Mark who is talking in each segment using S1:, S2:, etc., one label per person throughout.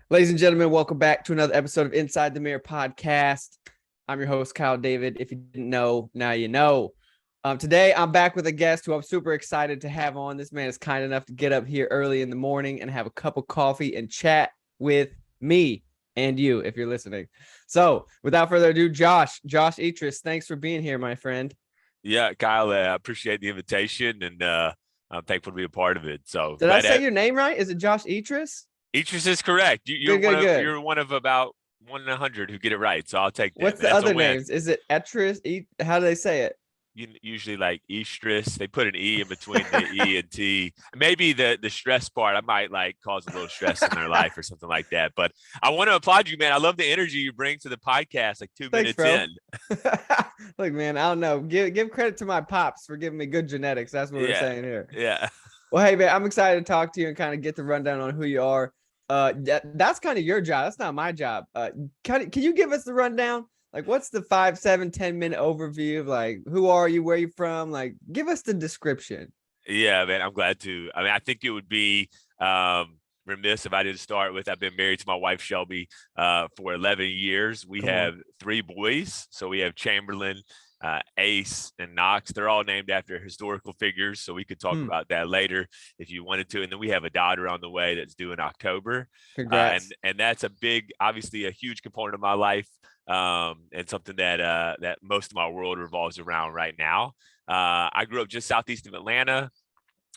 S1: Ladies and gentlemen, welcome back to another episode of Inside the Mirror podcast. I'm your host, Kyle David. If you didn't know, now you know. Today, I'm back with a guest who I'm super excited to have on. This man is kind enough to get up here early in the morning and have a cup of coffee and chat with me and you, if you're listening. So, without further ado, Josh Etress, thanks for being here, my friend.
S2: Yeah, Kyle, I appreciate the invitation and I'm thankful to be a part of it. So
S1: Did I
S2: glad
S1: say your name right? Is it Josh Etress?
S2: Etress is correct.
S1: Good, good, good.
S2: You're one of about 1 in 100 who get it right. So I'll take that,
S1: What's
S2: man.
S1: the
S2: That's a
S1: other
S2: win.
S1: names? Is it Etress? How do they say it?
S2: Usually like Estrus, they put an E in between the E and T. Maybe the stress part, I might like cause a little stress in their life or something like that. But I want to applaud you, man. I love the energy you bring to the podcast. Like two
S1: Thanks,
S2: minutes
S1: bro.
S2: in.
S1: Look, man, I don't know. Give credit to my pops for giving me good genetics. That's what we're
S2: Yeah,
S1: saying here.
S2: yeah.
S1: Well, hey, man, I'm excited to talk to you and kind of get the rundown on who you are. That's kind of your job. That's not my job. Can you give us the rundown? Like, what's the 5, 7, 10 minute overview of like who are you, where you from? Like, give us the description.
S2: Yeah, man, I'm glad to. I mean, I think it would be remiss if I didn't start with I've been married to my wife, Shelby, for 11 years. We
S1: Come on.
S2: have 3 boys. So we have Chamberlain, Ace, and Knox. They're all named after historical figures. So we could talk about that later if you wanted to. And then we have a daughter on the way that's due in October.
S1: Congrats.
S2: And that's a big, obviously, a huge component of my life. And something that most of my world revolves around right now. I grew up just southeast of Atlanta.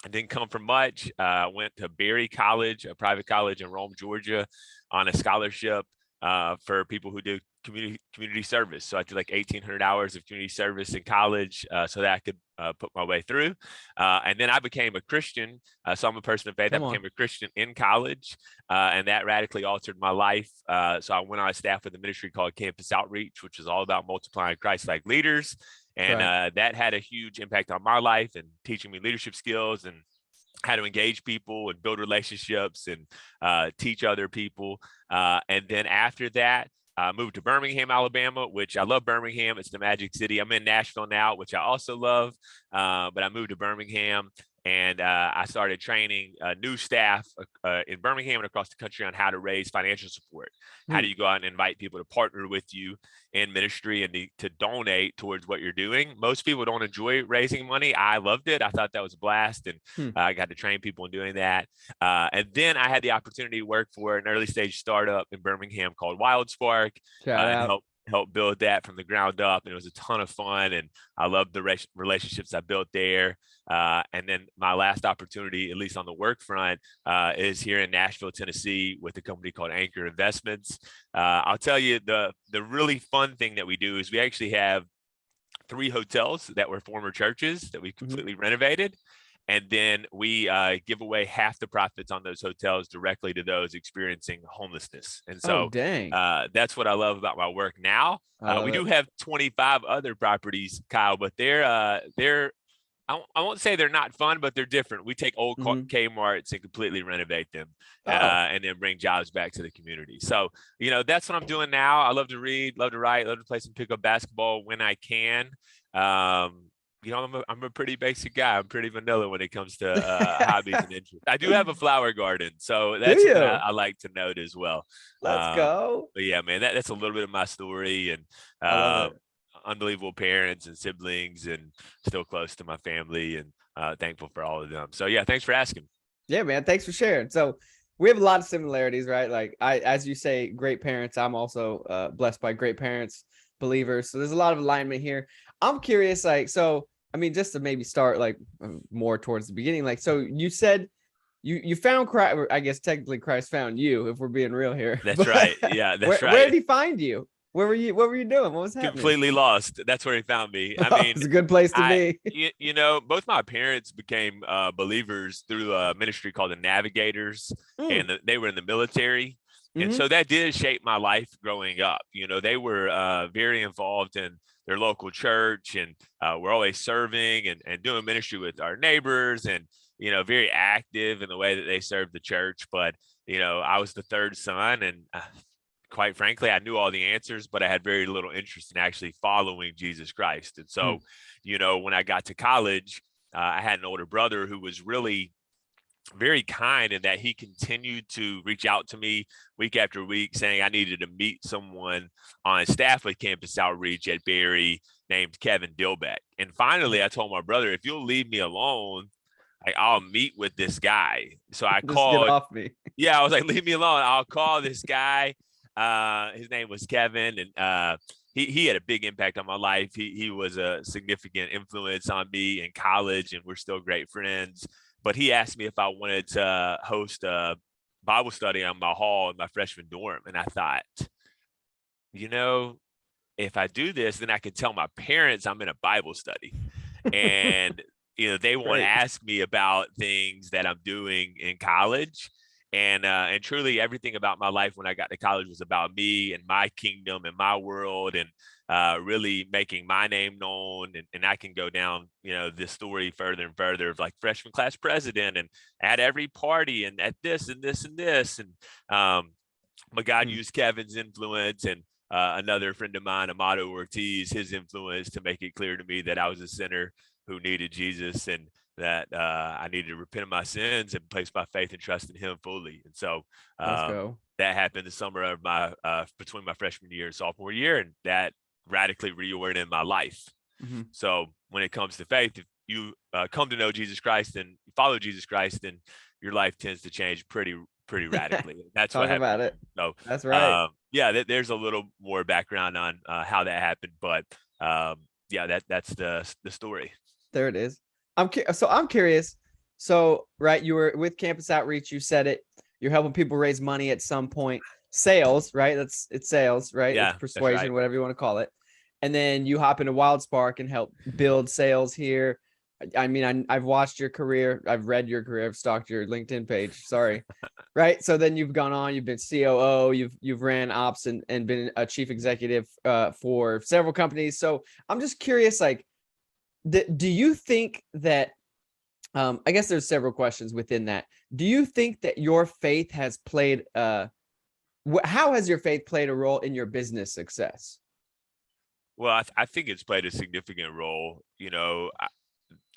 S2: I didn't come from much. Went to Berry College, a private college in Rome, Georgia, on a scholarship for people who do community service. So I did like 1,800 hours of community service in college so that I could put my way through. And then I became a Christian. So I'm a person of faith. I became a Christian in college, and that radically altered my life. So I went on staff with a ministry called Campus Outreach, which is all about multiplying Christ-like leaders. And that had a huge impact on my life and teaching me leadership skills and how to engage people and build relationships and teach other people. And then after that, I moved to Birmingham, Alabama, which I love Birmingham. It's the Magic City. I'm in Nashville now, which I also love. But I moved to Birmingham and I started training new staff in Birmingham and across the country on how to raise financial support. How do you go out and invite people to partner with you in ministry and to donate towards what you're doing? Most people don't enjoy raising money. I loved it. I thought that was a blast. And I got to train people in doing that. And then I had the opportunity to work for an early stage startup in Birmingham called Wild Spark and help build that from the ground up. And it was a ton of fun. And I loved the relationships I built there. And then my last opportunity, at least on the work front, is here in Nashville, Tennessee, with a company called Anchor Investments. I'll tell you, the really fun thing that we do is we actually have 3 hotels that were former churches that we completely renovated. And then we give away half the profits on those hotels directly to those experiencing homelessness. And so that's what I love about my work now. We do have 25 other properties, Kyle, but they're I won't say they're not fun, but they're different. We take old Kmart's and completely renovate them and then bring jobs back to the community. So, that's what I'm doing now. I love to read, love to write, love to play some pickup basketball when I can. I'm a pretty basic guy. I'm pretty vanilla when it comes to hobbies and interests. I do have a flower garden, so that's what I like to note as well.
S1: Let's go.
S2: But yeah, man, that's a little bit of my story, and unbelievable parents and siblings, and still close to my family, and thankful for all of them. So yeah, thanks for asking.
S1: Yeah, man, thanks for sharing. So we have a lot of similarities, right? Like as you say, great parents. I'm also blessed by great parents, believers. So there's a lot of alignment here. I'm curious, just to maybe start like more towards the beginning, like, so you said you found Christ, or I guess technically Christ found you, if we're being real here.
S2: That's right. Yeah, that's right.
S1: Where did he find you? What were you doing? What was happening?
S2: Completely lost. That's where he found me. I mean,
S1: it's a good place to be.
S2: Both my parents became believers through a ministry called the Navigators, and they were in the military. And so that did shape my life growing up. They were very involved in their local church, and we're always serving and doing ministry with our neighbors, and, very active in the way that they served the church. But, I was the third son, and quite frankly, I knew all the answers, but I had very little interest in actually following Jesus Christ. And so, when I got to college, I had an older brother who was really very kind in that he continued to reach out to me week after week saying I needed to meet someone on staff with Campus Outreach at Berry named Kevin Dilbeck. And finally, I told my brother, if you'll leave me alone, I'll meet with this guy. So I
S1: Just get
S2: called.
S1: off me.
S2: Yeah, I was like, leave me alone. I'll call this guy. His name was Kevin, and he had a big impact on my life. He was a significant influence on me in college, and we're still great friends. But he asked me if I wanted to host a Bible study on my hall in my freshman dorm. And I thought, if I do this, then I can tell my parents I'm in a Bible study. And, they won't ask me about things that I'm doing in college. And truly everything about my life when I got to college was about me and my kingdom and my world and really making my name known. And I can go down, this story further and further of like freshman class president and at every party and at this and this and this. And but God used Kevin's influence and another friend of mine, Amato Ortiz, his influence to make it clear to me that I was a sinner who needed Jesus and that I needed to repent of my sins and place my faith and trust in him fully. And so that happened the summer of my between my freshman year and sophomore year, and that radically reoriented my life.
S1: Mm-hmm.
S2: So when it comes to faith, if you come to know Jesus Christ and follow Jesus Christ, then your life tends to change pretty radically. That's what happened.
S1: About it.
S2: So
S1: that's right.
S2: There's a little more background on how that happened, but that's the story.
S1: There it is. I'm curious. So, right, you were with Campus Outreach. You said it. You're helping people raise money at some point. Sales, right? It's sales, right?
S2: Yeah,
S1: it's persuasion,
S2: right.
S1: Whatever you want to call it. And then you hop into WildSpark and help build sales here. I mean, I've watched your career. I've read your career. I've stalked your LinkedIn page. Sorry. Right. So then you've gone on, you've been COO, you've ran ops and been a chief executive for several companies. So I'm just curious, like, do you think that, I guess there's several questions within that. Do you think that your faith has played, how has your faith played a role in your business success?
S2: Well, I think it's played a significant role.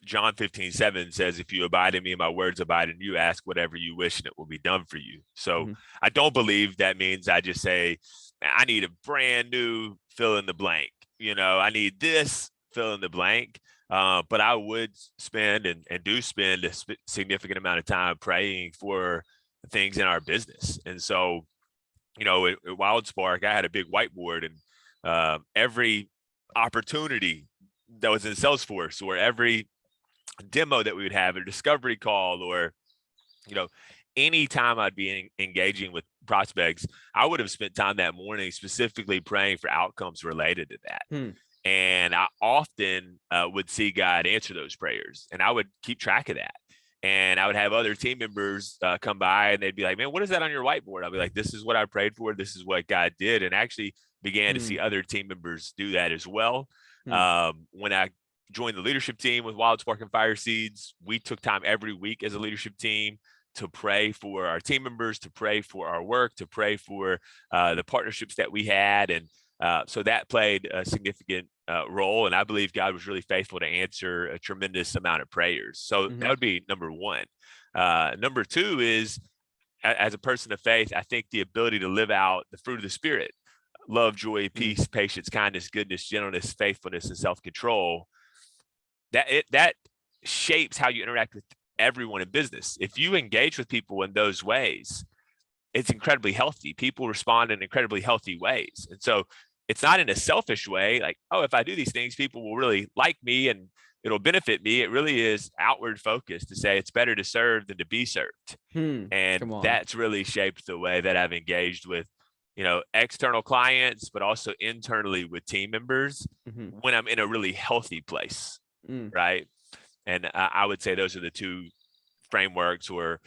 S2: John 15:7 says, if you abide in me and my words abide in you, ask whatever you wish and it will be done for you. So I don't believe that means I just say, I need a brand new fill in the blank. I need this fill in the blank. But I would spend and do spend a significant amount of time praying for things in our business. And so, at WildSpark, I had a big whiteboard and every opportunity that was in Salesforce or every demo that we would have, a discovery call, or, anytime I'd be engaging with prospects, I would have spent time that morning specifically praying for outcomes related to that. And I often would see God answer those prayers, and I would keep track of that. And I would have other team members come by and they'd be like, man, what is that on your whiteboard? I'll be like, this is what I prayed for. This is what God did. And actually began to see other team members do that as well. When I joined the leadership team with WildSpark and Fire Seeds, we took time every week as a leadership team to pray for our team members, to pray for our work, to pray for the partnerships that we had. And so that played a significant role. And I believe God was really faithful to answer a tremendous amount of prayers. So that would be number one. Number two is, as a person of faith, I think the ability to live out the fruit of the Spirit, love, joy, peace, patience, kindness, goodness, gentleness, faithfulness, and self-control, that shapes how you interact with everyone in business. If you engage with people in those ways, it's incredibly healthy. People respond in incredibly healthy ways. And so it's not in a selfish way, like, oh, if I do these things, people will really like me and it'll benefit me. It really is outward focused to say it's better to serve than to be served. And that's really shaped the way that I've engaged with, external clients, but also internally with team members when I'm in a really healthy place. Right. And I would say those are the two frameworks or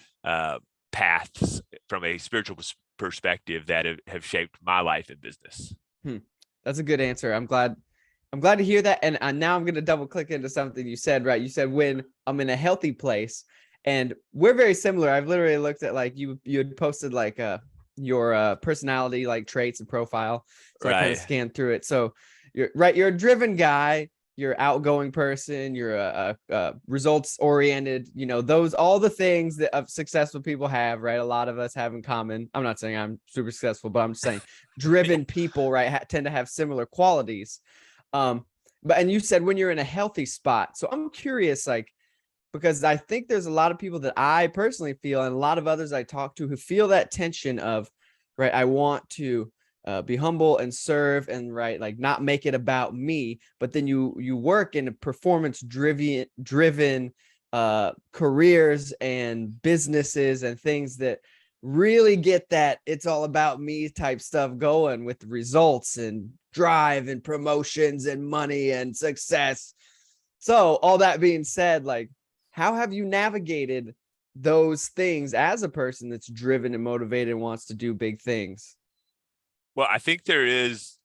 S2: paths from a spiritual perspective that have shaped my life and business.
S1: That's a good answer. I'm glad to hear that. And now I'm going to double click into something you said, right? You said when I'm in a healthy place, and we're very similar. I've literally looked at, like, you had posted like your personality, like traits and profile. So I kind of scanned through it. So you're right. You're a driven guy. you're an outgoing person, you're a results oriented, those, all the things that of successful people have, right? A lot of us have in common. I'm not saying I'm super successful, but I'm just saying driven people, right, tend to have similar qualities. And you said when you're in a healthy spot. So I'm curious, like, because I think there's a lot of people that I personally feel, and a lot of others I talk to, who feel that tension of, right, I want to be humble and serve, and right, like, not make it about me, but then you work in a performance driven careers and businesses and things that really get that it's all about me type stuff going, with results and drive and promotions and money and success. So all that being said, like, how have you navigated those things as a person that's driven and motivated and wants to do big things?
S2: Well, I think there is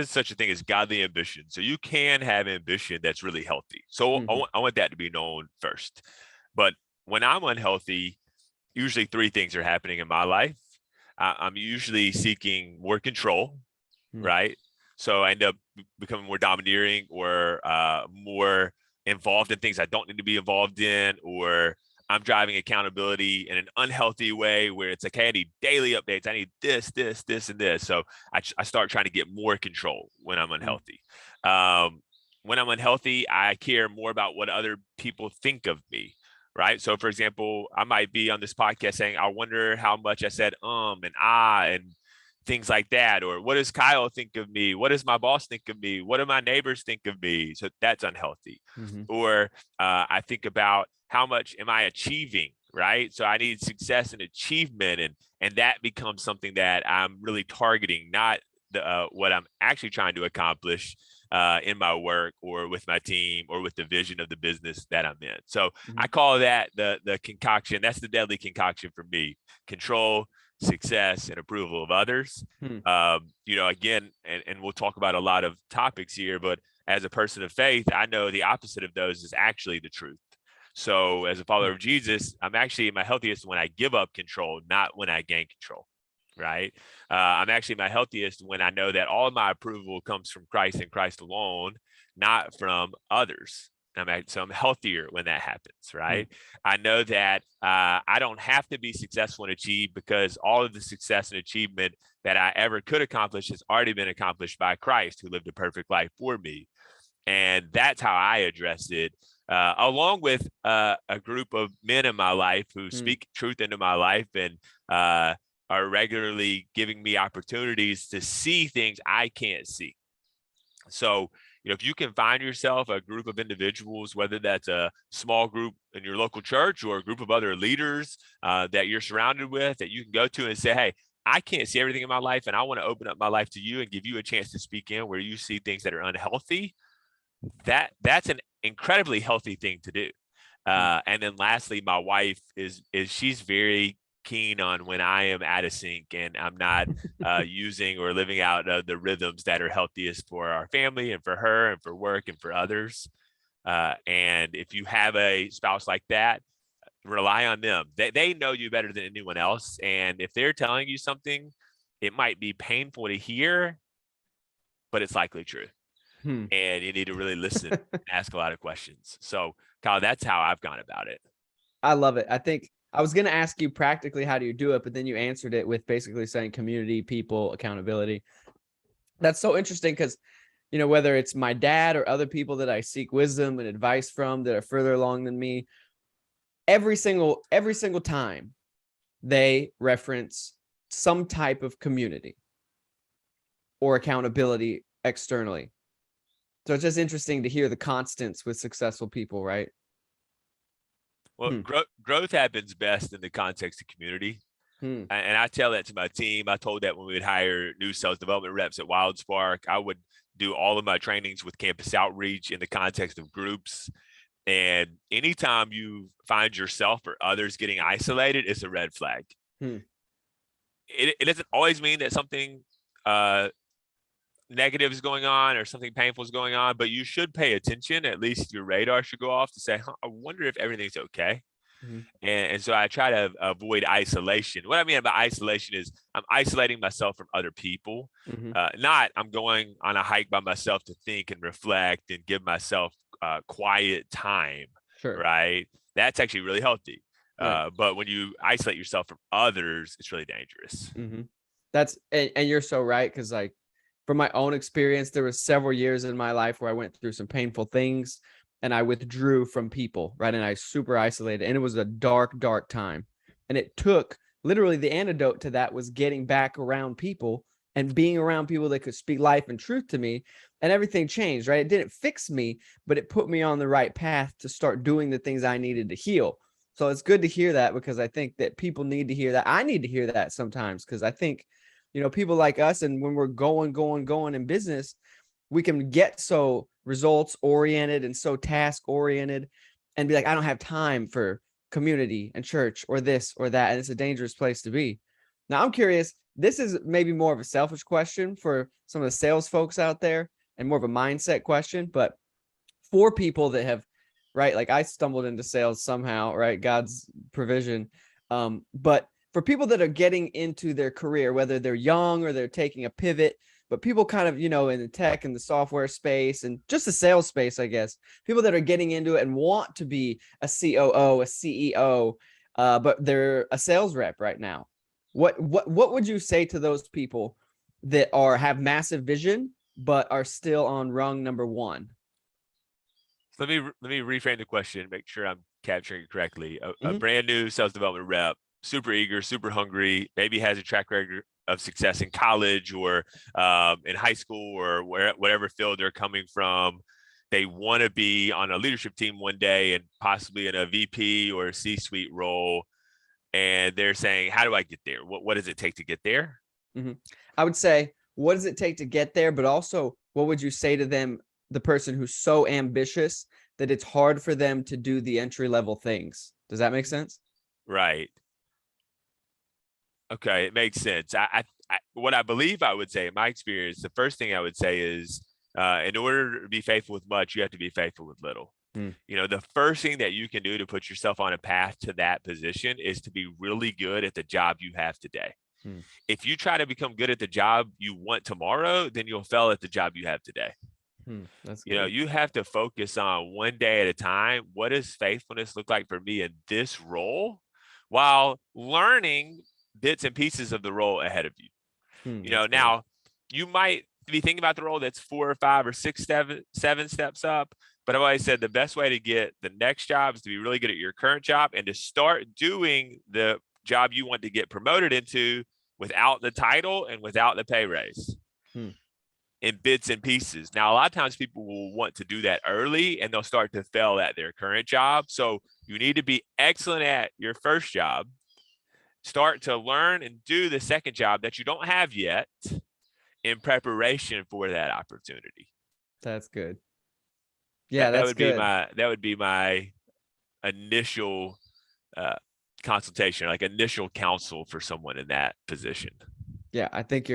S2: such a thing as godly ambition. So you can have ambition that's really healthy. So I want that to be known first. But when I'm unhealthy, usually three things are happening in my life. I'm usually seeking more control, right? So I end up becoming more domineering, or more involved in things I don't need to be involved in, or I'm driving accountability in an unhealthy way where it's like, hey, I need daily updates. I need this, this, this, and this. So I start trying to get more control when I'm unhealthy. When I'm unhealthy, I care more about what other people think of me. Right. So, for example, I might be on this podcast saying, I wonder how much I said and and things like that. Or what does Kyle think of me? What does my boss think of me? What do my neighbors think of me? So that's unhealthy. Or I think about how much am I achieving? Right. So I need success and achievement. And that becomes something that I'm really targeting, not what I'm actually trying to accomplish in my work or with my team or with the vision of the business that I'm in. So I call that the concoction. That's the deadly concoction for me: control, success, and approval of others. Again, and we'll talk about a lot of topics here, but as a person of faith, I know the opposite of those is actually the truth. So as a follower of Jesus, I'm actually my healthiest when I give up control, not when I gain control. Right. I'm actually my healthiest when I know that all of my approval comes from Christ and Christ alone, not from others. So I'm healthier when that happens. Right. I know that I don't have to be successful and achieve, because all of the success and achievement that I ever could accomplish has already been accomplished by Christ, who lived a perfect life for me. And that's how I address it, along with a group of men in my life who speak truth into my life and are regularly giving me opportunities to see things I can't see. So, if you can find yourself a group of individuals, whether that's a small group in your local church or a group of other leaders that you're surrounded with, that you can go to and say, hey, I can't see everything in my life, and I want to open up my life to you and give you a chance to speak in where you see things that are unhealthy. That's an incredibly healthy thing to do. And then lastly, my wife is she's very keen on when I am out of sync and I'm not using or living out the rhythms that are healthiest for our family and for her and for work and for others. And if you have a spouse like that, rely on them. They know you better than anyone else. And if they're telling you something, it might be painful to hear, but it's likely true. And you need to really listen and ask a lot of questions. So, Kyle, that's how I've gone about it.
S1: I love it. I think I was going to ask you practically how do you do it, but then you answered it with basically saying community, people, accountability. That's so interesting because, whether it's my dad or other people that I seek wisdom and advice from that are further along than me, every single time they reference some type of community or accountability externally. So it's just interesting to hear the constants with successful people, right?
S2: Well, growth happens best in the context of community. And I tell that to my team. I told that when we would hire new sales development reps at WildSpark, I would do all of my trainings with campus outreach in the context of groups. And anytime you find yourself or others getting isolated, it's a red flag. It doesn't always mean that something negative is going on or something painful is going on, but you should pay attention. At least your radar should go off to say, I wonder if everything's okay.
S1: Mhm.
S2: And so I try to avoid isolation. What I mean by isolation is I'm isolating myself from other people.
S1: Mhm.
S2: Not I'm going on a hike by myself to think and reflect and give myself quiet time,
S1: Sure.
S2: right? That's actually really healthy.
S1: Right.
S2: But when you isolate yourself from others, it's really dangerous.
S1: Mm-hmm. That's and you're so right, because like from my own experience, there was several years in my life where I went through some painful things and I withdrew from people, right? And I super isolated, and it was a dark, dark time. And it took literally the antidote to that was getting back around people and being around people that could speak life and truth to me, and everything changed, right? It didn't fix me, but it put me on the right path to start doing the things I needed to heal. So it's good to hear that, because I think that people need to hear that. I need to hear that sometimes, because I think, people like us, and when we're going in business, we can get so results oriented and so task oriented and be like, I don't have time for community and church or this or that. And it's a dangerous place to be. Now, I'm curious, this is maybe more of a selfish question for some of the sales folks out there and more of a mindset question, but for people that have, right, like I stumbled into sales somehow, right? God's provision. But for people that are getting into their career, whether they're young or they're taking a pivot, but people kind of, in the tech and the software space and just the sales space, I guess, people that are getting into it and want to be a COO, a CEO, but they're a sales rep right now. What would you say to those people that have massive vision but are still on rung number one?
S2: So let me reframe the question and make sure I'm capturing it correctly. A
S1: Mhm.
S2: brand new sales development rep, super eager, super hungry, maybe has a track record of success in college or in high school or whatever field they're coming from. They want to be on a leadership team one day and possibly in a VP or a C-suite role. And they're saying, how do I get there? What does it take to get there?
S1: Mhm. I would say, what does it take to get there? But also, what would you say to them, the person who's so ambitious that it's hard for them to do the entry level things? Does that make sense?
S2: Right. Okay, it makes sense. What I believe I would say in my experience, the first thing I would say is, in order to be faithful with much, you have to be faithful with little.
S1: Hmm.
S2: The first thing that you can do to put yourself on a path to that position is to be really good at the job you have today.
S1: Hmm.
S2: If you try to become good at the job you want tomorrow, then you'll fail at the job you have today.
S1: That's good.
S2: You have to focus on one day at a time. What does faithfulness look like for me in this role, while learning bits and pieces of the role ahead of you?
S1: That's good.
S2: Now you might be thinking about the role that's 4 or 5 or 6, 7 steps up. But I've always said the best way to get the next job is to be really good at your current job and to start doing the job you want to get promoted into without the title and without the pay raise,
S1: Hmm.
S2: in bits and pieces. Now, a lot of times people will want to do that early and they'll start to fail at their current job. So you need to be excellent at your first job, start to learn and do the second job that you don't have yet in preparation for that opportunity.
S1: That's good. Yeah,
S2: That
S1: that's
S2: would be
S1: good.
S2: my initial uh, consultation, like initial counsel for someone in that position.
S1: Yeah, I think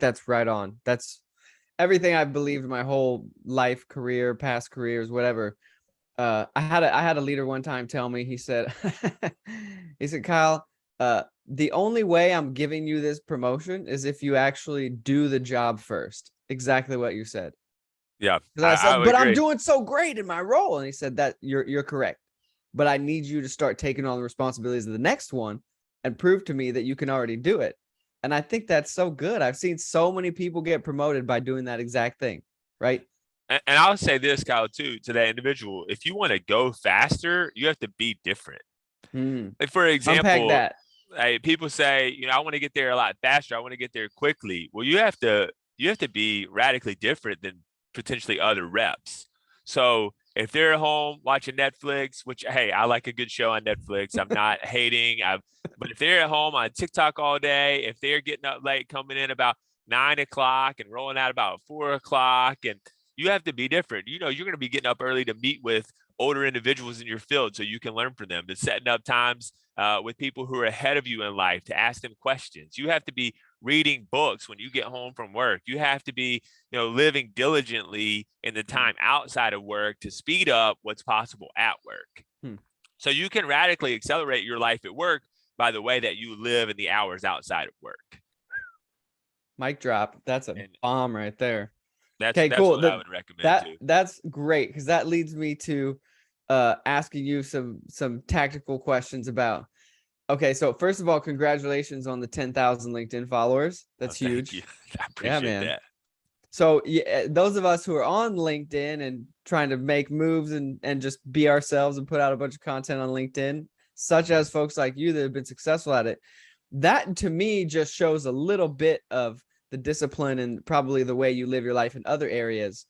S1: that's right on. That's everything I've believed my whole life, career, past careers, whatever. I had a leader one time tell me, he said, he said, Kyle, the only way I'm giving you this promotion is if you actually do the job first. Exactly what you said.
S2: Yeah,
S1: Because I
S2: I
S1: said,
S2: would
S1: but I'm
S2: agree.
S1: doing so great in my role. And he said that you're correct. But I need you to start taking on the responsibilities of the next one and prove to me that you can already do it. And I think that's so good. I've seen so many people get promoted by doing that exact thing, right?
S2: And I'll say this, Kyle, too, to that individual. If you want to go faster, you have to be different.
S1: Hmm.
S2: Like, for
S1: Unpack
S2: example,
S1: that.
S2: people say, I want to get there a lot faster. I want to get there quickly. Well, you have to be radically different than potentially other reps. So if they're at home watching Netflix, which, hey, I like a good show on Netflix. I'm not hating. But if they're at home on TikTok all day, if they're getting up late, coming in about 9 o'clock and rolling out about 4 o'clock, and you have to be different. You're going to be getting up early to meet with older individuals in your field so you can learn from them, to setting up times with people who are ahead of you in life to ask them questions. You have to be reading books when you get home from work. You have to be, living diligently in the time outside of work to speed up what's possible at work.
S1: Hmm.
S2: So you can radically accelerate your life at work by the way that you live in the hours outside of work.
S1: Mic drop. That's a
S2: And
S1: bomb right there.
S2: that's
S1: Okay, cool.
S2: what I would recommend too.
S1: That's great, because that leads me to asking you some tactical questions about. Okay, so first of all, congratulations on the 10,000 LinkedIn followers. That's
S2: Thank you.
S1: huge.
S2: I
S1: Yeah,
S2: appreciate
S1: man.
S2: that.
S1: So yeah, those of us who are on LinkedIn and trying to make moves and just be ourselves and put out a bunch of content on LinkedIn, such as folks like you that have been successful at it, that to me just shows a little bit of the discipline and probably the way you live your life in other areas.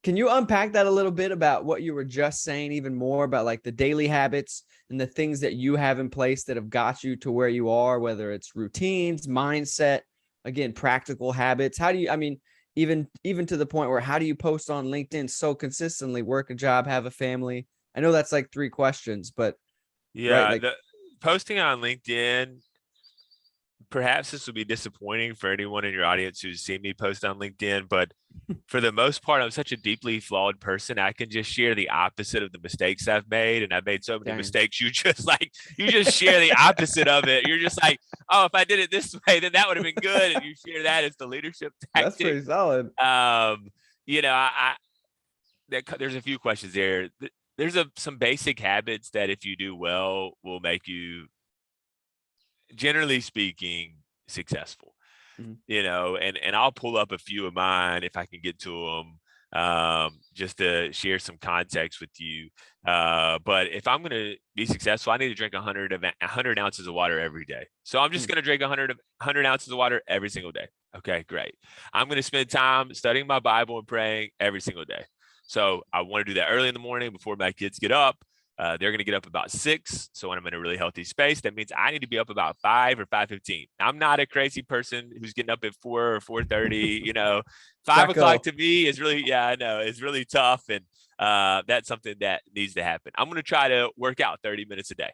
S1: Can you unpack that a little bit about what you were just saying, even more about like the daily habits and the things that you have in place that have got you to where you are, whether it's routines, mindset, again, practical habits? How do you, I mean, even to the point where how do you post on LinkedIn so consistently, work a job, have a family? I know that's like 3 questions, but right,
S2: Yeah,
S1: like
S2: the posting on LinkedIn, perhaps this will be disappointing for anyone in your audience who's seen me post on LinkedIn, but for the most part, I'm such a deeply flawed person. I can just share the opposite of the mistakes I've made. And I've made so many mistakes. You just share the opposite of it. You're just like, oh, if I did it this way, then that would have been good. And you share that as the leadership tactic.
S1: That's pretty solid.
S2: You know, there's a few questions there. There's some basic habits that if you do well will make you, generally speaking, successful.
S1: Mhm.
S2: You know, and I'll pull up a few of mine if I can get to them, just to share some context with you. But if I'm going to be successful, I need to drink 100 ounces of water every day. So I'm just going to drink 100 ounces of water every single day. Okay, great. I'm going to spend time studying my Bible and praying every single day. So I want to do that early in the morning before my kids get up. They're going to get up about 6. So when I'm in a really healthy space, that means I need to be up about 5 or 5:15. I'm not a crazy person who's getting up at 4 or 4:30. You know, 5 o'clock to me is really, yeah, I know, it's really tough. And that's something that needs to happen. I'm going to try to work out 30 minutes a day.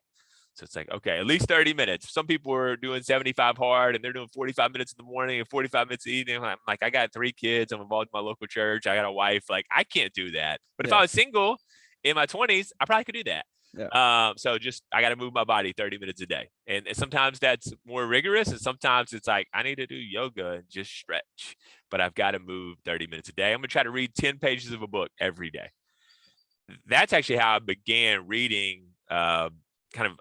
S2: So it's like, okay, at least 30 minutes. Some people are doing 75 hard and they're doing 45 minutes in the morning and 45 minutes in the evening. I'm like, I got 3 kids. I'm involved in my local church. I got a wife. Like, I can't do that. But if I was single in my 20s, I probably could do that.
S1: Yeah.
S2: So just, I got to move my body 30 minutes a day. And sometimes that's more rigorous. And sometimes it's like, I need to do yoga and just stretch, but I've got to move 30 minutes a day. I'm going to try to read 10 pages of a book every day. That's actually how I began reading kind of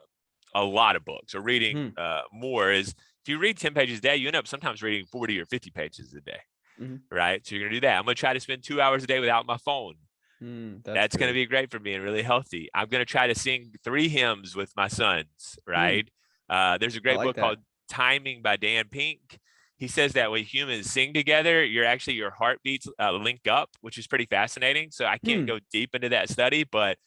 S2: a lot of books, or reading more. Is if you read 10 pages a day, you end up sometimes reading 40 or 50 pages a day. Right. So you're going to do that. I'm going to try to spend 2 hours a day without my phone. That's going to be great for me and really healthy. I'm going to try to sing 3 hymns with my sons. Right. There's a great book called Timing by Dan Pink. He says that when humans sing together, your heartbeats link up, which is pretty fascinating. So I can't go deep into that study, but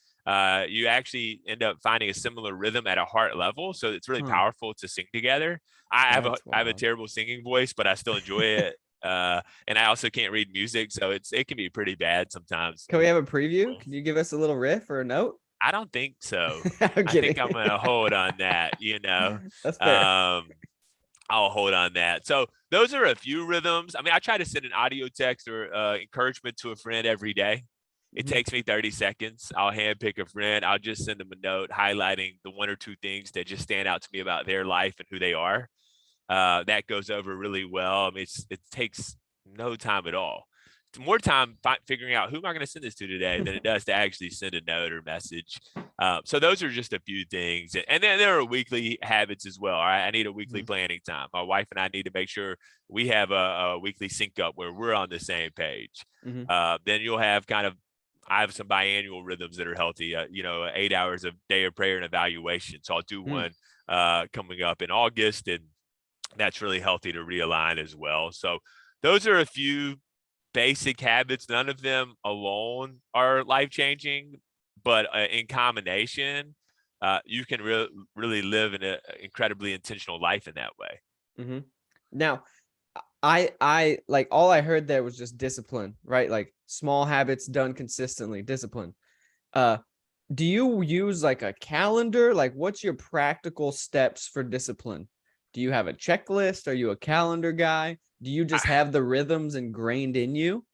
S2: you actually end up finding a similar rhythm at a heart level. So it's really powerful to sing together. I have a terrible singing voice, but I still enjoy it. And I also can't read music, so it can be pretty bad sometimes.
S1: Can we have a preview? Can you give us a little riff or a note?
S2: I don't think so.
S1: I
S2: think I'm gonna hold on that. You know,
S1: that's fair.
S2: I'll hold on that. So those are a few rhythms. I mean, I try to send an audio text or encouragement to a friend every day. It takes me 30 seconds. I'll handpick a friend. I'll just send them a note highlighting the 1 or 2 things that just stand out to me about their life and who they are. That goes over really well. I mean, it takes no time at all. It's more time figuring out who am I going to send this to today than it does to actually send a note or message. So those are just a few things. And then there are weekly habits as well. All right? I need a weekly planning time. My wife and I need to make sure we have a weekly sync up where we're on the same page. Then you'll have I have some biannual rhythms that are healthy, 8 hours of day of prayer and evaluation. So I'll do one coming up in August, and that's really healthy to realign as well. So those are a few basic habits. None of them alone are life-changing, but in combination, you can really live an incredibly intentional life in that way.
S1: Now, I like all I heard there was just discipline, right? Like small habits done consistently, discipline. Do you use like a calendar? Like what's your practical steps for discipline? Do you have a checklist? Are you a calendar guy? Do you just have the rhythms ingrained in you?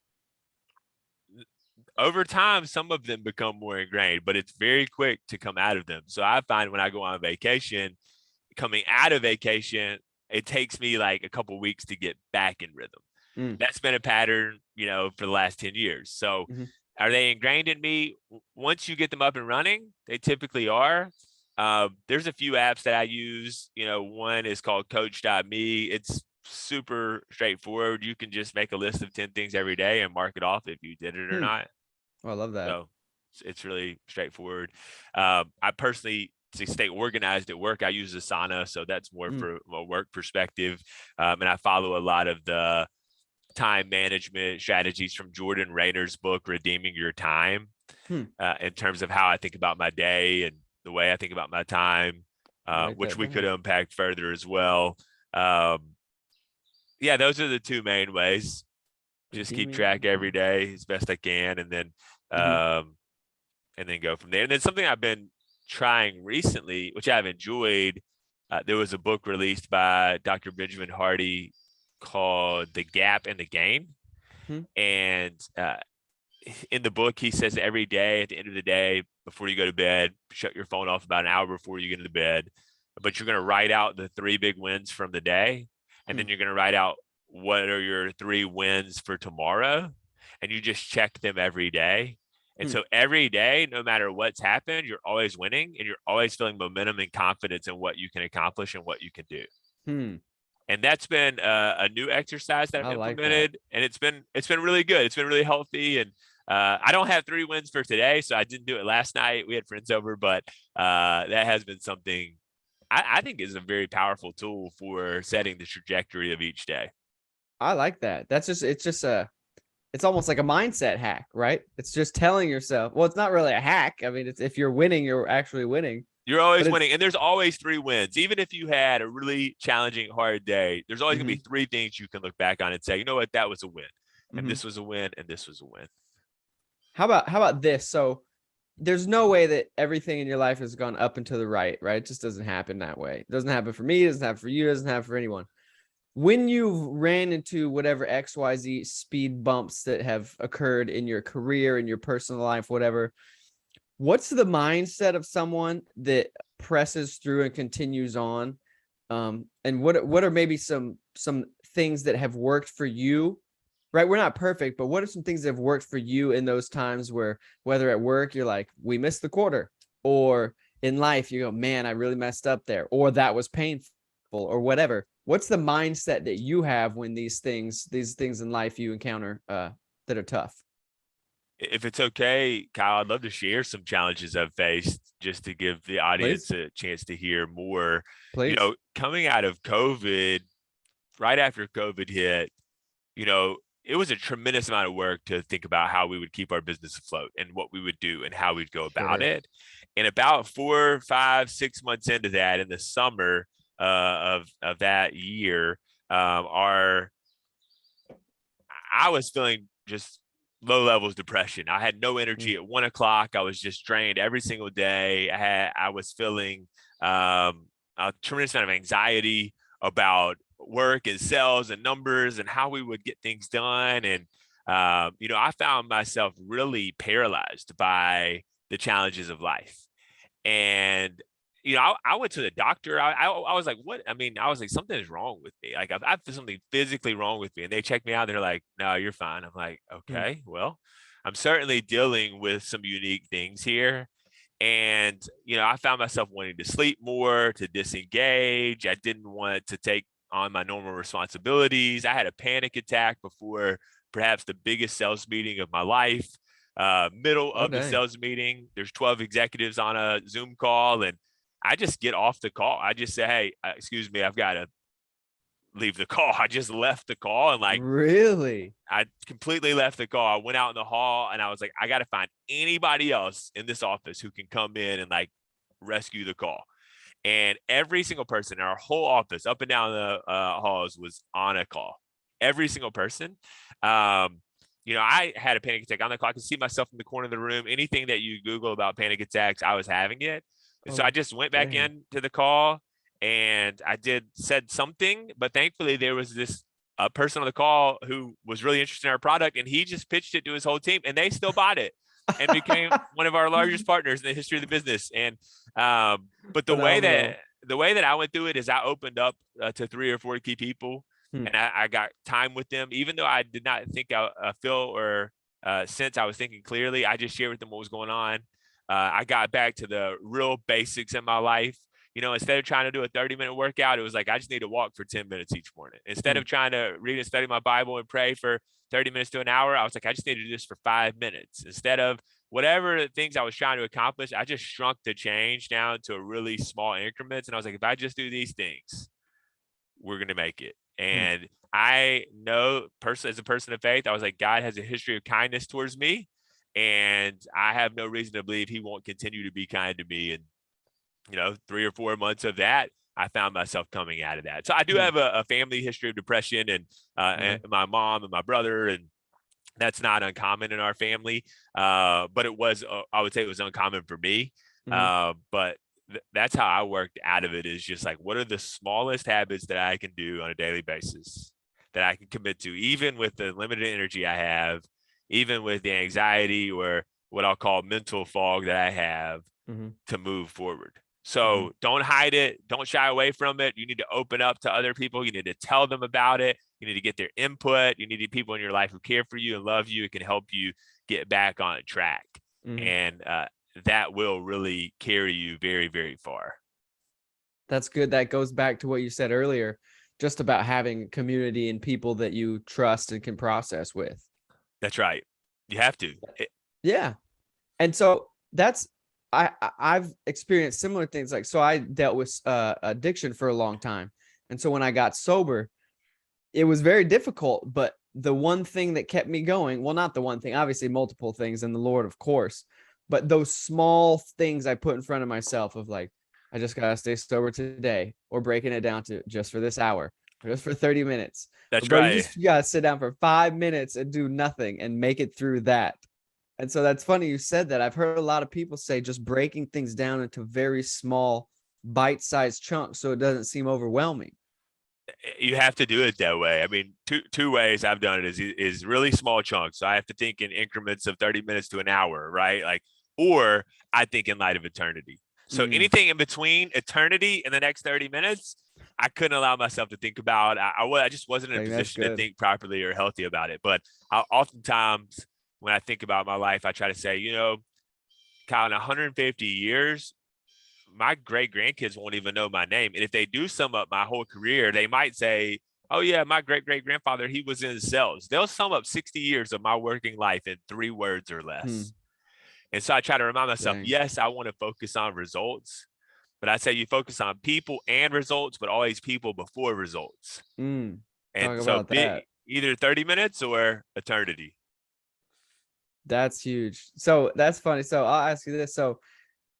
S2: over time, some of them become more ingrained, but it's very quick to come out of them. So I find when I go on vacation, coming out of vacation, it takes me like a couple of weeks to get back in rhythm. That's been a pattern, for the last 10 years. So are they ingrained in me? Once you get them up and running, they typically are. There's a few apps that I use. One is called Coach.me. It's super straightforward. You can just make a list of 10 things every day and mark it off if you did it or not.
S1: Oh, I love that.
S2: So it's really straightforward. I personally, to stay organized at work, I use Asana. So that's more for a work perspective. And I follow a lot of the time management strategies from Jordan Rayner's book, Redeeming Your Time, in terms of how I think about my day and the way I think about my time, which we could unpack further as well. Yeah, those are the two main ways. Just keep track every day as best I can, and then go from there. And then something I've been trying recently, which I've enjoyed, there was a book released by Dr. Benjamin Hardy called The Gap and the Gain. And in the book, he says every day at the end of the day, before you go to bed, shut your phone off about an hour before you get into bed. But you're going to write out the 3 big wins from the day. And then you're going to write out what are your 3 wins for tomorrow. And you just check them every day. And so every day, no matter what's happened, you're always winning and you're always feeling momentum and confidence in what you can accomplish and what you can do. And that's been a new exercise that I've implemented, and it's been really good. It's been really healthy, and I don't have 3 wins for today, so I didn't do it last night. We had friends over, but that has been something I think is a very powerful tool for setting the trajectory of each day.
S1: I like that. It's almost like a mindset hack, right? It's just telling yourself, well, it's not really a hack. I mean, it's if you're winning, you're actually winning.
S2: You're always winning. And there's always 3 wins. Even if you had a really challenging, hard day, there's always going to be 3 things you can look back on and say, you know what, that was a win. And this was a win. And this was a win.
S1: How about this? So there's no way that everything in your life has gone up and to the right? It just doesn't happen that way. It doesn't happen for me. It doesn't happen for you. It doesn't happen for anyone. When you ran into whatever XYZ speed bumps that have occurred in your career, in your personal life, whatever, what's the mindset of someone that presses through and continues on? And what are maybe some things that have worked for you? Right? We're not perfect, but what are some things that have worked for you in those times where, whether at work, you're like, we missed the quarter, or in life, you go, man, I really messed up there, or that was painful, or whatever. What's the mindset that you have when these things in life you encounter that are tough?
S2: If it's okay, Kyle, I'd love to share some challenges I've faced just to give the audience a chance to hear more.
S1: Please.
S2: Coming out of COVID, right after COVID hit, it was a tremendous amount of work to think about how we would keep our business afloat and what we would do and how we'd go about it. And about 4, 5, 6 months into that, in the summer of that year, I was feeling just low levels depression. I had no energy at 1 o'clock. I was just drained every single day. I was feeling a tremendous amount of anxiety about work and sales and numbers and how we would get things done. And, I found myself really paralyzed by the challenges of life. And, I went to the doctor. I was like, what? I mean, I was like, something is wrong with me. Like I've something physically wrong with me. And they checked me out. They're like, no, you're fine. I'm like, okay, well, I'm certainly dealing with some unique things here. And, I found myself wanting to sleep more, to disengage. I didn't want to take on my normal responsibilities. I had a panic attack before perhaps the biggest sales meeting of my life. Middle of the sales meeting, there's 12 executives on a Zoom call, and I just get off the call. I just say, hey, excuse me, I've got to leave the call. I just left the call, and
S1: really,
S2: I completely left the call. I went out in the hall and I was like, I got to find anybody else in this office who can come in and rescue the call. And every single person in our whole office, up and down the halls, was on a call. Every single person. I had a panic attack on the call. I could see myself in the corner of the room. Anything that you Google about panic attacks, I was having it. And so I just went back into the call and I said something, but thankfully there was this a person on the call who was really interested in our product, and he just pitched it to his whole team, and they still bought it and became one of our largest partners in the history of the business. And but the way
S1: Phenomenal.
S2: that I went through it is I opened up to 3 or 4 key people, and I got time with them, even though I did not think I feel or since I was thinking clearly. I just shared with them what was going on. I got back to the real basics in my life. Instead of trying to do a 30-minute workout, it was like, I just need to walk for 10 minutes each morning. Instead of trying to read and study my Bible and pray for 30 minutes to an hour, I was like, I just need to do this for 5 minutes. Instead of whatever things I was trying to accomplish, I just shrunk the change down to really small increments. And I was like, if I just do these things, we're going to make it. And I know as a person of faith, I was like, God has a history of kindness towards me, and I have no reason to believe he won't continue to be kind to me. And 3 or 4 months of that, I found myself coming out of that. So I do have a family history of depression, and my mom and my brother, and that's not uncommon in our family. But it was, I would say it was uncommon for me. But that's how I worked out of it, is just like, what are the smallest habits that I can do on a daily basis that I can commit to, even with the limited energy I have, even with the anxiety or what I'll call mental fog that I have, to move forward. So don't hide it. Don't shy away from it. You need to open up to other people. You need to tell them about it. You need to get their input. You need people in your life who care for you and love you. It can help you get back on track. And that will really carry you very, very far.
S1: That's good. That goes back to what you said earlier, just about having community and people that you trust and can process with.
S2: That's right. You have to.
S1: Yeah. And so I've experienced similar things. Like, so I dealt with addiction for a long time. And so when I got sober, it was very difficult, but the one thing that kept me going, well, not the one thing, obviously multiple things, and the Lord, of course, but those small things I put in front of myself of like, I just got to stay sober today, or breaking it down to just for this hour, or just for 30 minutes.
S2: That's
S1: bro,
S2: right.
S1: You got to sit down for 5 minutes and do nothing and make it through that. And so that's funny you said that. I've heard a lot of people say just breaking things down into very small bite-sized chunks so it doesn't seem overwhelming.
S2: You have to do it that way. I mean, two ways I've done it is really small chunks. So I have to think in increments of 30 minutes to an hour, right? Like, or I think in light of eternity. So anything in between eternity and the next 30 minutes, I couldn't allow myself to think about. I just wasn't in a position to think properly or healthy about it. But oftentimes when I think about my life, I try to say, Kyle, in 150 years, my great grandkids won't even know my name. And if they do sum up my whole career, they might say, oh yeah, my great great grandfather, he was in sales. They'll sum up 60 years of my working life in 3 words or less. And so I try to remind myself, yes, I want to focus on results, but I say you focus on people and results, but always people before results. And so either 30 minutes or eternity.
S1: That's huge. So that's funny. So I'll ask you this. So,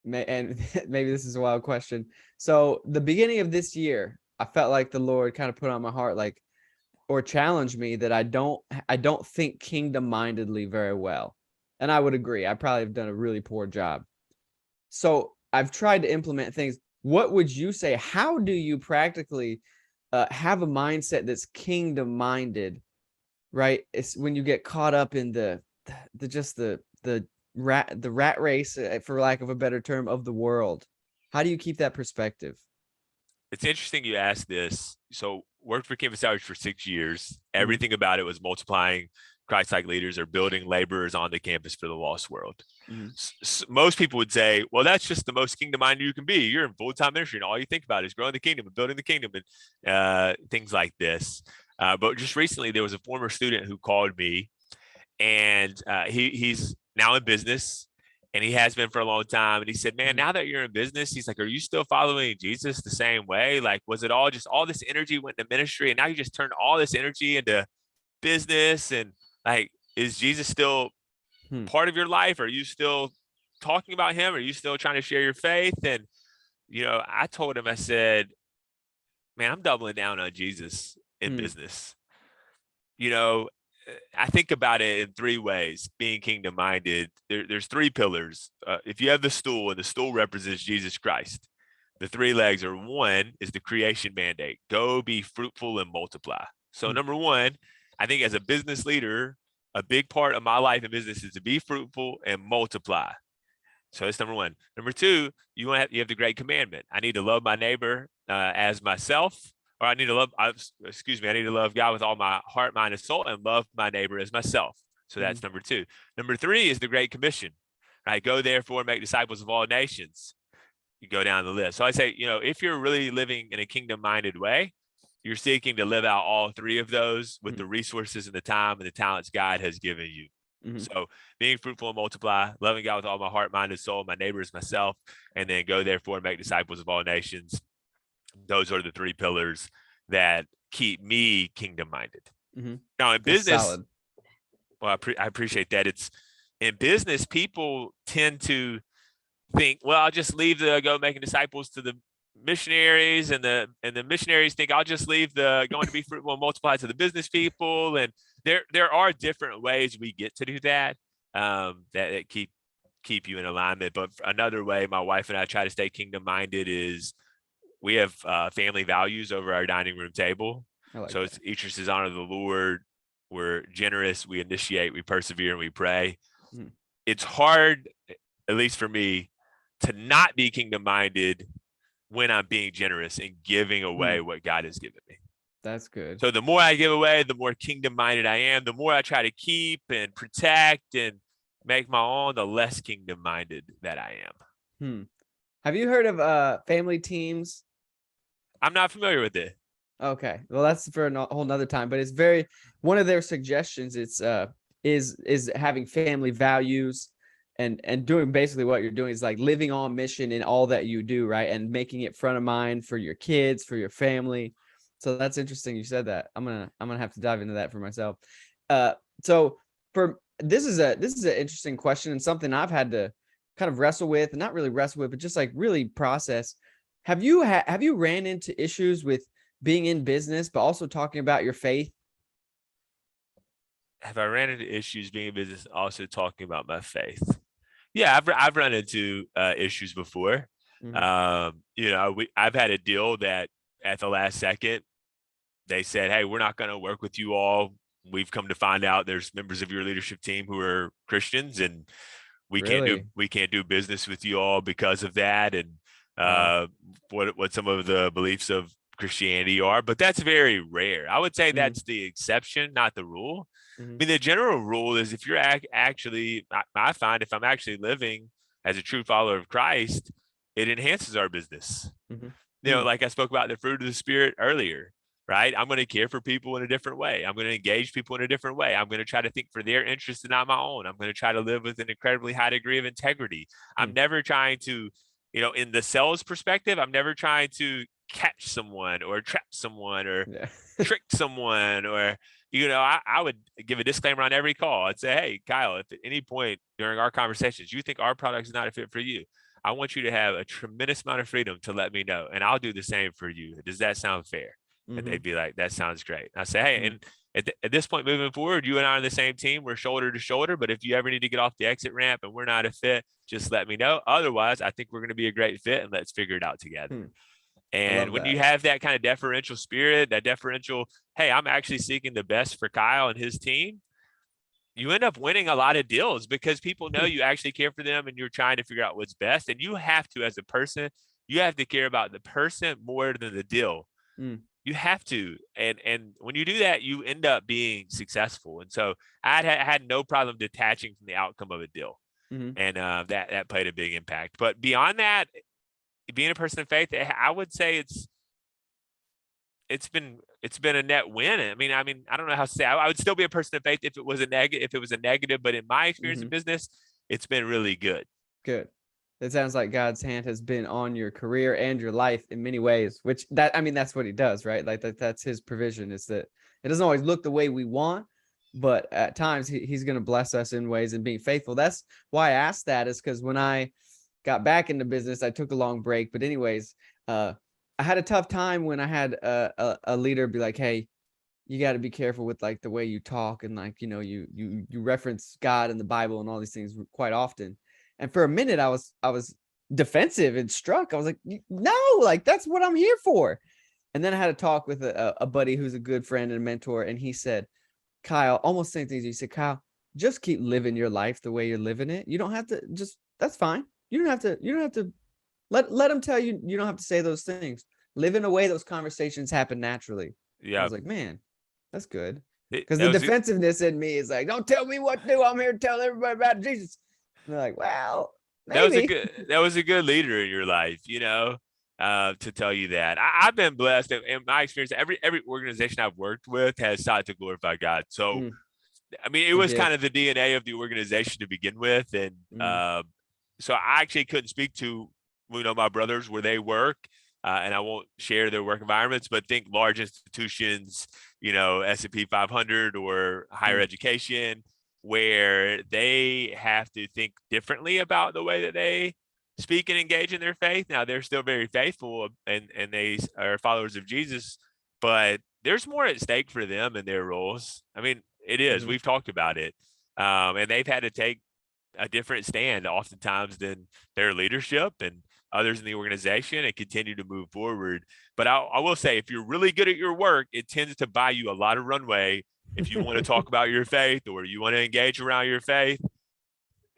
S1: and maybe this is a wild question. So the beginning of this year, I felt like the Lord kind of put on my heart, like, or challenged me that I don't think kingdom mindedly very well. And I would agree. I probably have done a really poor job. So I've tried to implement things. What would you say? How do you practically have a mindset that's kingdom minded, right? It's when you get caught up in the rat race, for lack of a better term, of the world. How do you keep that perspective?
S2: It's interesting you asked this. So worked for Campus Outreach for 6 years. Everything about it was multiplying Christ-like leaders or building laborers on the campus for the lost world. Most people would say, well, that's just the most kingdom-minded you can be. You're in full-time ministry, and all you think about is growing the kingdom and building the kingdom and things like this. But just recently, there was a former student who called me, and he's now in business, and he has been for a long time. And he said, man, now that you're in business, he's like, are you still following Jesus the same way? Like, was it all this energy went into ministry, and now you just turned all this energy into business? And like, is Jesus still part of your life? Are you still talking about him? Are you still trying to share your faith? And, I told him, I said, man, I'm doubling down on Jesus in business. I think about it in 3 ways, being kingdom minded. There's 3 pillars. If you have the stool, and the stool represents Jesus Christ, the 3 legs are: 1 is the creation mandate. Go be fruitful and multiply. So number one, I think as a business leader, a big part of my life in business is to be fruitful and multiply. So that's number one. Number two, you have the great commandment. I need to love my neighbor as myself, or I need to I need to love God with all my heart, mind, and soul, and love my neighbor as myself. So that's number two. Number three is the Great Commission. Right? Go therefore, make disciples of all nations. You go down the list. So I say, if you're really living in a kingdom-minded way, you're seeking to live out all three of those with the resources and the time and the talents God has given you. So being fruitful and multiply, loving God with all my heart, mind, and soul, my neighbors, myself, and then go therefore and make disciples of all nations. Those are the three pillars that keep me kingdom-minded. Now in business, well, I appreciate that. It's in business, people tend to think, well, I'll just leave the go making disciples to the missionaries, and the missionaries think I'll just leave the going to be fruitful and multiply to the business people. And there are different ways we get to do that, that keep you in alignment. But another way my wife and I try to stay kingdom minded is we have family values over our dining room table. So it's Etress is honor the Lord. We're generous, we initiate, we persevere, and we pray. It's hard, at least for me, to not be kingdom minded when I'm being generous and giving away what God has given me.
S1: That's good.
S2: So the more I give away, the more kingdom minded I am. The more I try to keep and protect and make my own, the less kingdom minded that I am.
S1: Have you heard of family teams?
S2: I'm not familiar with it.
S1: Okay, well that's for a whole nother time. But it's one of their suggestions. It's is having family values. And doing basically what you're doing is like living on mission in all that you do, right? And making it front of mind for your kids, for your family. So that's interesting you said that. I'm gonna have to dive into that for myself. So for this is an interesting question and something I've had to kind of wrestle with, and not really wrestle with, but just like really process. Have you ran into issues with being in business, but also talking about your faith?
S2: Have I ran into issues being in business, also talking about my faith? Yeah, I've run into issues before. I've had a deal that at the last second they said, "Hey, we're not going to work with you all. We've come to find out there's members of your leadership team who are Christians, and we can't do business with you all because of that." And what some of the beliefs of Christianity are, but that's very rare. I would say that's the exception, not the rule. I mean, the general rule is if you're actually, I find if I'm actually living as a true follower of Christ, it enhances our business. Like I spoke about the fruit of the Spirit earlier, right? I'm going to care for people in a different way. I'm going to engage people in a different way. I'm going to try to think for their interests and not my own. I'm going to try to live with an incredibly high degree of integrity. I'm never trying to, in the sales perspective, I'm never trying to catch someone or trap someone or trick someone or, I would give a disclaimer on every call. I'd say, hey, Kyle, if at any point during our conversations, you think our product is not a fit for you, I want you to have a tremendous amount of freedom to let me know. And I'll do the same for you. Does that sound fair? And they'd be like, that sounds great. And I say, hey, and at this point moving forward, you and I are on the same team. We're shoulder to shoulder. But if you ever need to get off the exit ramp and we're not a fit, just let me know. Otherwise, I think we're going to be a great fit, and let's figure it out together. And when you have that kind of deferential spirit, that deferential, hey, I'm actually seeking the best for Kyle and his team, you end up winning a lot of deals because people know you actually care for them and you're trying to figure out what's best. And you have to, as a person, you have to care about the person more than the deal. You have to. And when you do that, you end up being successful. And so I had no problem detaching from the outcome of a deal. And that played a big impact. But beyond that, being a person of faith, I would say it's been a net win. I mean, I don't know how to say. I would still be a person of faith if it was a negative. But in my experience in business, it's been really good.
S1: Good. It sounds like God's hand has been on your career and your life in many ways. That's what He does, right? Like that's His provision. Is that it doesn't always look the way we want, but at times He's going to bless us in ways and being faithful. That's why I asked that, is because when I got back into business, I took a long break. But anyways, I had a tough time when I had a leader be like, hey, you got to be careful with like the way you talk. And like, you reference God and the Bible and all these things quite often. And for a minute, I was defensive and struck. I was like, no, like that's what I'm here for. And then I had a talk with a buddy who's a good friend and mentor, and he said, Kyle, almost same things. He said, Kyle, just keep living your life the way you're living it. You don't have to that's fine. You don't have to let them tell you, you don't have to say those things. Live in a way those conversations happen naturally. I
S2: Yeah.
S1: was like, man, that's good.
S2: That
S1: Because the
S2: was
S1: defensiveness in me is like, don't tell me what to do. I'm here to tell everybody about Jesus. And they're like, well, maybe.
S2: that was a good leader in your life, to tell you that. I've been blessed in my experience. Every organization I've worked with has sought to glorify God. So, I mean, it
S1: Good
S2: was
S1: deal.
S2: kind of the DNA of the organization to begin with, and so I actually couldn't speak to my brothers where they work, and I won't share their work environments, but think large institutions, S&P 500 or higher education, where they have to think differently about the way that they speak and engage in their faith. Now they're still very faithful and they are followers of Jesus, but there's more at stake for them in their roles. I mean, it is. We've talked about it, and they've had to take a different stand oftentimes than their leadership and others in the organization and continue to move forward. But I will say, if you're really good at your work, it tends to buy you a lot of runway. If you want to talk about your faith or you want to engage around your faith,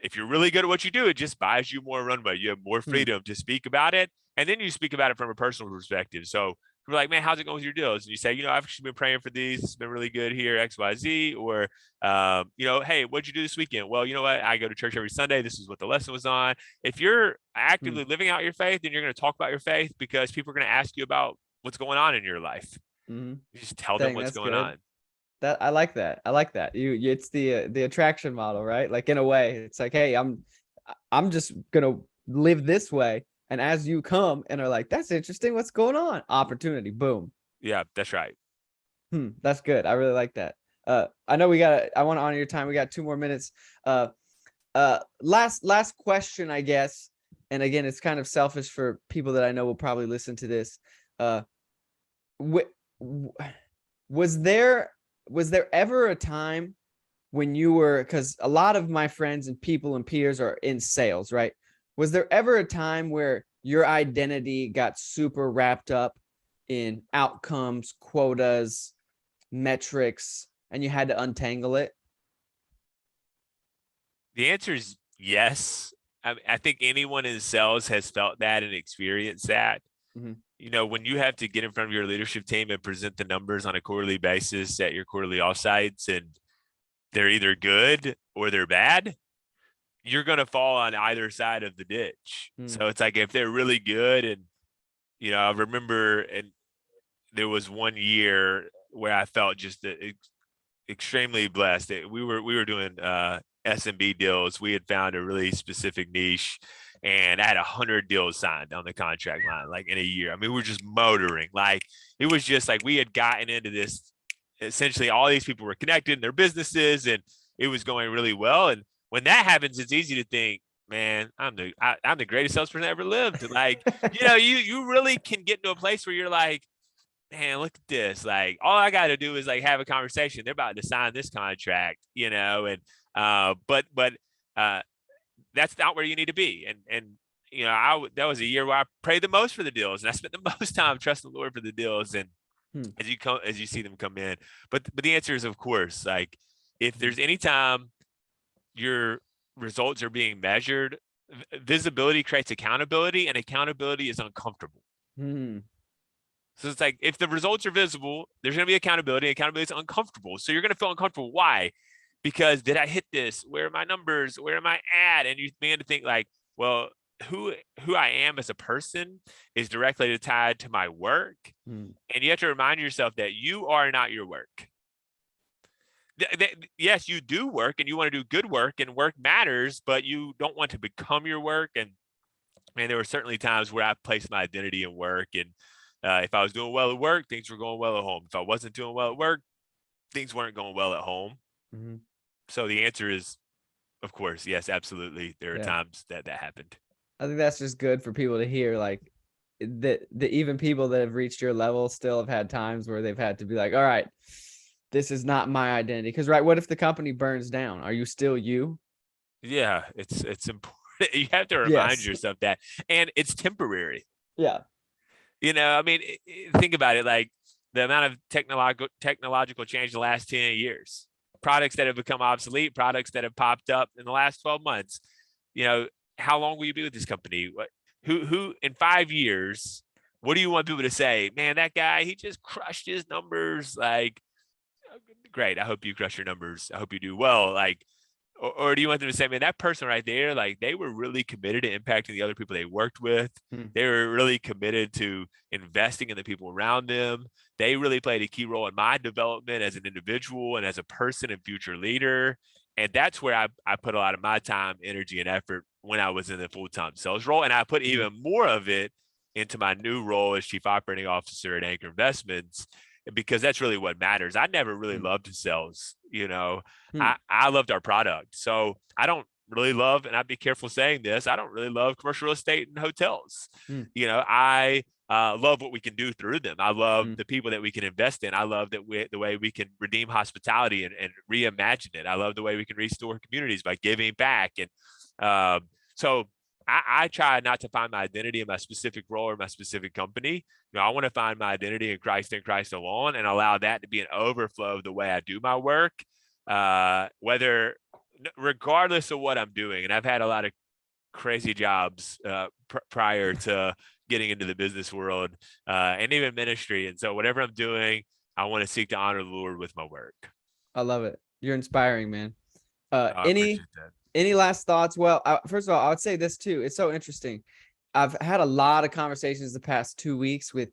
S2: if you're really good at what you do, it just buys you more runway. You have more freedom to speak about it. And then you speak about it from a personal perspective. So we're like, man, how's it going with your deals? And you say, I've actually been praying for these. It's been really good here, X, Y, Z. Or, hey, what'd you do this weekend? Well, you know what? I go to church every Sunday. This is what the lesson was on. If you're actively living out your faith, then you're going to talk about your faith because people are going to ask you about what's going on in your life. You just tell them what's going on.
S1: That I like that. It's the attraction model, right? Like in a way, it's like, hey, I'm just gonna live this way. And as you come and are like, that's interesting, what's going on? Opportunity, boom.
S2: Yeah, that's right.
S1: That's good. I really like that. I know I want to honor your time. We got 2 more minutes. Last question, I guess. And again, it's kind of selfish for people that I know will probably listen to this. Was there ever a time when you were, because a lot of my friends and people and peers are in sales, right? Was there ever a time where your identity got super wrapped up in outcomes, quotas, metrics, and you had to untangle it?
S2: The answer is yes. I think anyone in sales has felt that and experienced that. When you have to get in front of your leadership team and present the numbers on a quarterly basis at your quarterly offsites, and they're either good or they're bad, you're going to fall on either side of the ditch. So it's like, if they're really good, and, I remember, and there was one year where I felt just extremely blessed. We were doing SMB deals. We had found a really specific niche, and I had 100 deals signed on the contract line, like in a year. I mean, we were just motoring. Like, it was just like we had gotten into this. Essentially, all these people were connected in their businesses, and it was going really well. And when that happens, it's easy to think, man, I'm the greatest salesperson that ever lived. Like, you really can get into a place where you're like, man, look at this. Like, all I got to do is like have a conversation. They're about to sign this contract, and but that's not where you need to be. And that was a year where I prayed the most for the deals, and I spent the most time trusting the Lord for the deals. And as you see them come in, but the answer is, of course, like, if there's any time your results are being measured, visibility creates accountability, and accountability is uncomfortable. So it's like, if the results are visible, there's going to be accountability. Accountability is uncomfortable. So you're going to feel uncomfortable. Why? Because did I hit this? Where are my numbers? Where am I at? And you begin to think like, well, who I am as a person is directly tied to my work. And you have to remind yourself that you are not your work. Yes, you do work, and you want to do good work, and work matters, but you don't want to become your work. And there were certainly times where I placed my identity in work, and if I was doing well at work, things were going well at home. If I wasn't doing well at work, things weren't going well at home. So the answer is, of course, yes, absolutely. There are times that happened.
S1: I think that's just good for people to hear, like, that even people that have reached your level still have had times where they've had to be like, all right, this is not my identity. Because, right, what if the company burns down? Are you still you?
S2: Yeah, it's important. You have to remind yourself that. And it's temporary.
S1: Yeah.
S2: I mean, think about it. Like the amount of technological change the last 10 years, products that have become obsolete, products that have popped up in the last 12 months. How long will you be with this company? Who in 5 years, what do you want people to say? Man, that guy, he just crushed his numbers. Like, great. I hope you crush your numbers. I hope you do well. Like, or do you want them to say, man, that person right there, like they were really committed to impacting the other people they worked with. They were really committed to investing in the people around them. They really played a key role in my development as an individual and as a person and future leader. And that's where I put a lot of my time, energy, and effort when I was in the full-time sales role. And I put even more of it into my new role as Chief Operating Officer at Anchor Investments, because that's really what matters. I never really loved sales. I loved our product. So I don't really love, and I'd be careful saying this, I don't really love commercial real estate and hotels. I love what we can do through them. I love the people that we can invest in. I love the way we can redeem hospitality and reimagine it. I love the way we can restore communities by giving back. And so I try not to find my identity in my specific role or my specific company. I want to find my identity in Christ and Christ alone, and allow that to be an overflow of the way I do my work, regardless of what I'm doing. And I've had a lot of crazy jobs prior to getting into the business world and even ministry. And so whatever I'm doing, I want to seek to honor the Lord with my work.
S1: I love it. You're inspiring, man.
S2: I appreciate that.
S1: Any last thoughts? Well, first of all, I would say this too. It's so interesting. I've had a lot of conversations the past 2 weeks with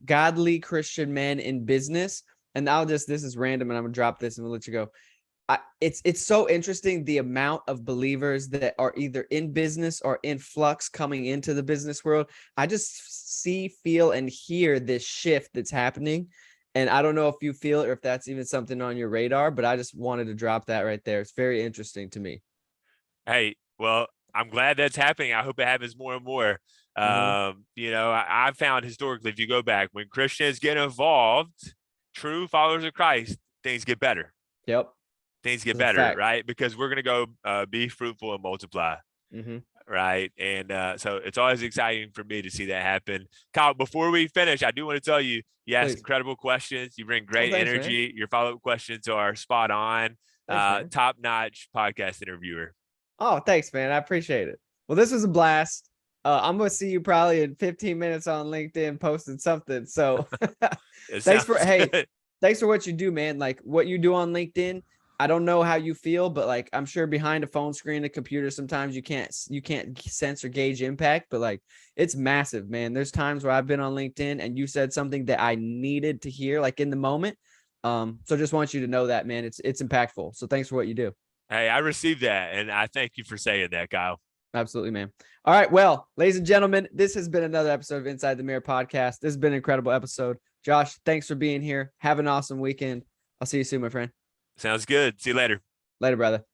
S1: godly Christian men in business. And this is random and I'm gonna drop this and we'll let you go. It's so interesting, the amount of believers that are either in business or in flux coming into the business world. I just see, feel, and hear this shift that's happening. And I don't know if you feel it or if that's even something on your radar, but I just wanted to drop that right there. It's very interesting to me.
S2: Hey, well, I'm glad that's happening. I hope it happens more and more. I've found historically, if you go back, when Christians get involved, true followers of Christ, things get better.
S1: Yep.
S2: Things get better, right? Because we're going to go be fruitful and multiply. Right. And so it's always exciting for me to see that happen. Kyle, before we finish, I do want to tell you, you ask incredible questions. You bring great energy. Man. Your follow-up questions are spot on. Top-notch podcast interviewer.
S1: Oh, thanks, man. I appreciate it. Well, this was a blast. I'm going to see you probably in 15 minutes on LinkedIn posting something. So thanks for what you do, man. Like what you do on LinkedIn. I don't know how you feel, but like, I'm sure behind a phone screen, a computer, sometimes you can't sense or gauge impact, but like, it's massive, man. There's times where I've been on LinkedIn and you said something that I needed to hear, like in the moment. So just want you to know that, man, it's impactful. So thanks for what you do.
S2: Hey, I received that. And I thank you for saying that, Kyle.
S1: Absolutely, man. All right. Well, ladies and gentlemen, this has been another episode of Inside the Mirror podcast. This has been an incredible episode. Josh, thanks for being here. Have an awesome weekend. I'll see you soon, my friend.
S2: Sounds good. See you later.
S1: Later, brother.